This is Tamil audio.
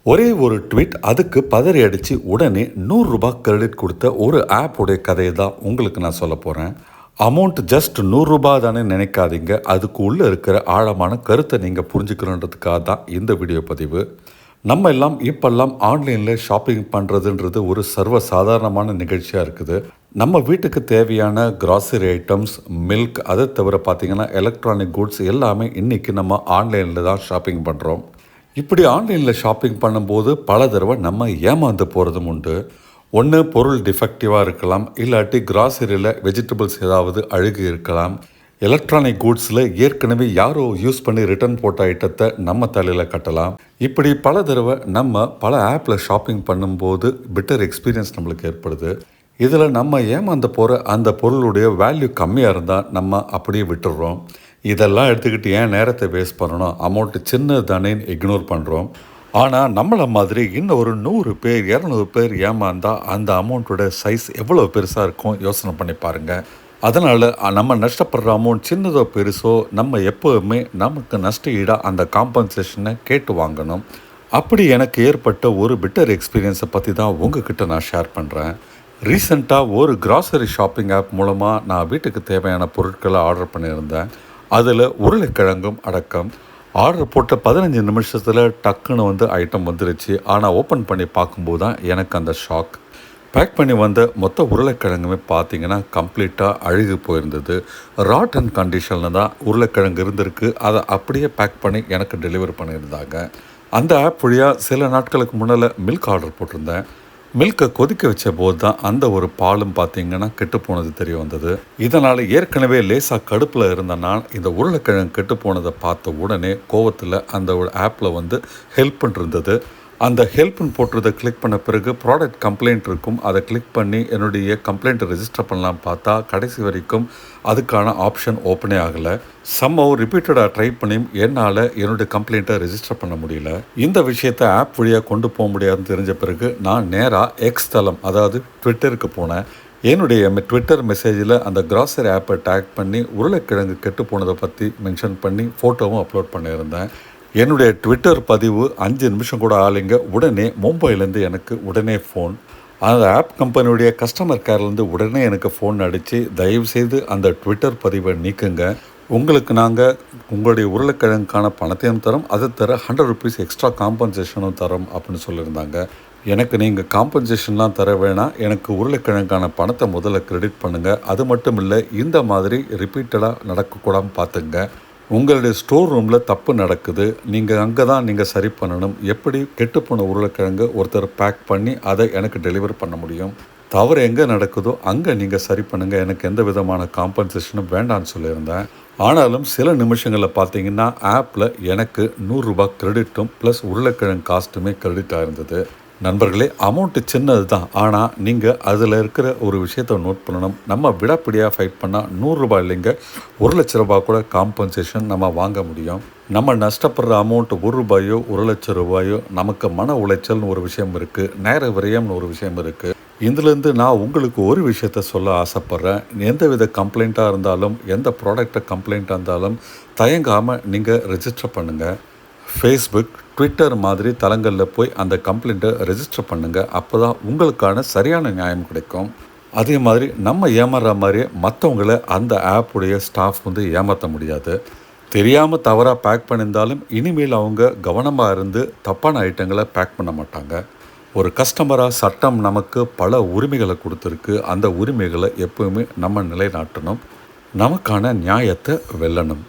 ஒரே ஒரு ட்வீட் அதுக்கு பதறி அடித்து உடனே ₹100 கிரெடிட் கொடுத்த ஒரு ஆப்புடைய கதையை தான் உங்களுக்கு நான் சொல்ல போகிறேன். அமௌண்ட் ஜஸ்ட் ₹100 தானே நினைக்காதீங்க. அதுக்கு உள்ளே இருக்கிற ஆழமான கருத்தை நீங்கள் புரிஞ்சுக்கணுன்றதுக்காக தான் இந்த வீடியோ பதிவு. நம்ம எல்லாம் இப்போல்லாம் ஆன்லைனில் ஷாப்பிங் பண்ணுறதுன்றது ஒரு சர்வ சாதாரணமான நிகழ்ச்சியாக இருக்குது. நம்ம வீட்டுக்கு தேவையான கிராசரி ஐட்டம்ஸ், மில்க், அதை தவிர பார்த்திங்கன்னா எலக்ட்ரானிக் குட்ஸ் எல்லாமே இன்றைக்கி நம்ம ஆன்லைனில் தான் ஷாப்பிங் பண்ணுறோம். இப்படி ஆன்லைனில் ஷாப்பிங் பண்ணும்போது பல தடவை நம்ம ஏமாந்து போகிறதும் உண்டு. ஒன்று பொருள் டிஃபெக்டிவாக இருக்கலாம், இல்லாட்டி கிராசரியில் வெஜிடபிள்ஸ் ஏதாவது அழுகி இருக்கலாம். எலக்ட்ரானிக் கூட்ஸில் ஏற்கனவே யாரோ யூஸ் பண்ணி ரிட்டர்ன் போட்ட ஐட்டத்தை நம்ம தலையில் கட்டலாம். இப்படி பல தடவை நம்ம பல ஆப்பில் ஷாப்பிங் பண்ணும்போது பிட்டர் எக்ஸ்பீரியன்ஸ் நம்மளுக்கு ஏற்படுது. இதில் நம்ம ஏமாந்து போகிற அந்த பொருளுடைய வேல்யூ கம்மியாக இருந்தால் நம்ம அப்படியே விட்டுடுறோம். இதெல்லாம் எடுத்துக்கிட்டு ஏன் நேரத்தை வேஸ்ட் பண்ணணும், அமௌண்ட்டு சின்னது தானேன்னு இக்னோர் பண்ணுறோம். ஆனால் நம்மளை மாதிரி இன்னும் ஒரு 100 பேர் 200 பேர் ஏமாந்தால் அந்த அமௌண்ட்டோட சைஸ் எவ்வளோ பெருசாக இருக்கும் யோசனை பண்ணி பாருங்கள். அதனால் நம்ம நஷ்டப்படுற அமௌண்ட் சின்னதோ பெருசோ நம்ம எப்போவுமே நமக்கு நஷ்ட ஈடாக அந்த காம்பன்சேஷனை கேட்டு வாங்கணும். அப்படி எனக்கு ஏற்பட்ட ஒரு பிட்டர் எக்ஸ்பீரியன்ஸை பற்றி தான் உங்ககிட்ட நான் ஷேர் பண்ணுறேன். ரீசெண்டாக ஒரு கிராசரி ஷாப்பிங் ஆப் மூலமாக நான் வீட்டுக்கு தேவையான பொருட்களை ஆர்டர் பண்ணியிருந்தேன். அதில் உருளைக்கிழங்கும் அடக்கம். ஆர்டர் போட்ட 15 நிமிஷத்தில் டக்குன்னு ஐட்டம் வந்துருச்சு. ஆனால் ஓப்பன் பண்ணி பார்க்கும்போது தான் எனக்கு அந்த ஷாக். பேக் பண்ணி வந்த மொத்த உருளைக்கிழங்குமே பார்த்திங்கன்னா கம்ப்ளீட்டாக அழுகி போயிருந்தது. ராட்டன் கண்டிஷனில் தான் உருளைக்கிழங்கு இருந்திருக்கு. அதை அப்படியே பேக் பண்ணி எனக்கு டெலிவரி பண்ணியிருந்தாங்க. அந்த ஆப் வழியாக சில நாட்களுக்கு முன்னால் மில்க் ஆர்டர் போட்டிருந்தேன். மில்கை கொதிக்க வச்ச போது தான் அந்த ஒரு பாலும் பார்த்திங்கன்னா கெட்டு போனது தெரிய வந்தது. இதனால் ஏற்கனவே லேசாக கடுப்பில் இருந்த நான் இந்த உருளைக்கிழங்கு கெட்டு போனதை பார்த்த உடனே கோவத்தில் அந்த ஒரு ஆப்பில் ஹெல்ப்னு இருந்தது. அந்த ஹெல்ப்னு போட்டுறதை கிளிக் பண்ண பிறகு ப்ராடக்ட் கம்ப்ளைண்ட் இருக்கும். அதை கிளிக் பண்ணி என்னுடைய கம்ப்ளைண்ட்டை ரெஜிஸ்டர் பண்ணலாம் பார்த்தா கடைசி வரைக்கும் அதுக்கான ஆப்ஷன் ஓப்பனே ஆகலை. சம்ஹவ் ரிப்பீட்டடாக ட்ரை பண்ணியும் என்னால் என்னுடைய கம்ப்ளைண்ட்டை ரெஜிஸ்டர் பண்ண முடியல. இந்த விஷயத்தை ஆப் வழியாக கொண்டு போக முடியாதுன்னு தெரிஞ்ச பிறகு நான் நேராக எக்ஸ் தளம், அதாவது ட்விட்டருக்கு போனேன். என்னுடைய ட்விட்டர் மெசேஜில் அந்த கிராசரி ஆப்பை டேக் பண்ணி உருளைக்கிழங்கு கெட்டு போனதை பற்றி மென்ஷன் பண்ணி ஃபோட்டோவும் அப்லோட் பண்ணியிருந்தேன். என்னுடைய ட்விட்டர் பதிவு 5 நிமிஷம் கூட ஆளுங்க உடனே மும்பையிலேருந்து எனக்கு உடனே ஃபோன். அந்த ஆப் கம்பெனியுடைய கஸ்டமர் கேர்லேருந்து உடனே எனக்கு ஃபோன் அடித்து தயவுசெய்து அந்த ட்விட்டர் பதிவை நீக்குங்க, உங்களுக்கு நாங்கள் உங்களுடைய உருளைக்கிழங்குக்கான பணத்தையும் தரோம், அதை தர ₹100 எக்ஸ்ட்ரா காம்பன்சேஷனும் தரோம் அப்படின்னு சொல்லியிருந்தாங்க. எனக்கு நீங்கள் காம்பன்சேஷன்லாம் தர வேணாம், எனக்கு உருளைக்கிழங்குக்கான பணத்தை முதல்ல கிரெடிட் பண்ணுங்கள். அது மட்டும் இல்லை, இந்த மாதிரி ரிப்பீட்டடாக நடக்கக்கூடாமல் பார்த்துங்க. உங்களுடைய ஸ்டோர் ரூமில் தப்பு நடக்குது, நீங்கள் அங்கே தான் நீங்கள் சரி பண்ணணும். எப்படி கெட்டுப்போன உருளைக்கிழங்கு ஒருத்தர் பேக் பண்ணி அதை எனக்கு டெலிவர் பண்ண முடியும்? தவறு எங்கே நடக்குதோ அங்கே நீங்கள் சரி பண்ணுங்கள், எனக்கு எந்த விதமான காம்பன்சேஷனும் வேண்டான்னு சொல்லியிருந்தேன். ஆனாலும் சில நிமிஷங்களில் பார்த்தீங்கன்னா ஆப்பில் எனக்கு ₹100 கிரெடிட்டும் ப்ளஸ் உருளைக்கிழங்கு காஸ்ட்டுமே கிரெடிட் ஆயிருந்தது. நண்பர்களே, அமௌண்ட்டு சின்னது தான், ஆனால் நீங்கள் அதில் இருக்கிற ஒரு விஷயத்தை நோட் பண்ணணும். நம்ம விடாப்பிடியாக ஃபைட் பண்ணால் ₹100 இல்லைங்க, ₹1,00,000 கூட காம்பன்சேஷன் நம்ம வாங்க முடியும். நம்ம நஷ்டப்படுற அமௌண்ட் ₹1 ₹1,00,000 நமக்கு மன உளைச்சல்னு ஒரு விஷயம் இருக்குது, நேர விரயம்னு ஒரு விஷயம் இருக்குது. இதுலேருந்து நான் உங்களுக்கு ஒரு விஷயத்த சொல்ல ஆசைப்பட்றேன். எந்தவித கம்ப்ளைண்ட்டாக இருந்தாலும், எந்த ப்ராடக்டை கம்ப்ளைண்ட்டாக இருந்தாலும் தயங்காமல் நீங்கள் ரெஜிஸ்டர் பண்ணுங்கள். ஃபேஸ்புக், ட்விட்டர் மாதிரி தளங்களில் போய் அந்த கம்ப்ளைண்ட்டை ரெஜிஸ்டர் பண்ணுங்கள். அப்போ தான் உங்களுக்கான சரியான நியாயம் கிடைக்கும். அதே மாதிரி நம்ம ஏமாறுற மாதிரியே மற்றவங்கள அந்த ஆப்புடைய ஸ்டாஃப் ஏமாற்ற முடியாது. தெரியாமல் தவறாக பேக் பண்ணியிருந்தாலும் இனிமேல் அவங்க கவனமாக இருந்து தப்பான ஐட்டங்களை பேக் பண்ண மாட்டாங்க. ஒரு கஸ்டமராக சட்டம் நமக்கு பல உரிமைகளை கொடுத்துருக்கு. அந்த உரிமைகளை எப்போவுமே நம்ம நிலைநாட்டணும், நமக்கான நியாயத்தை வெல்லணும்.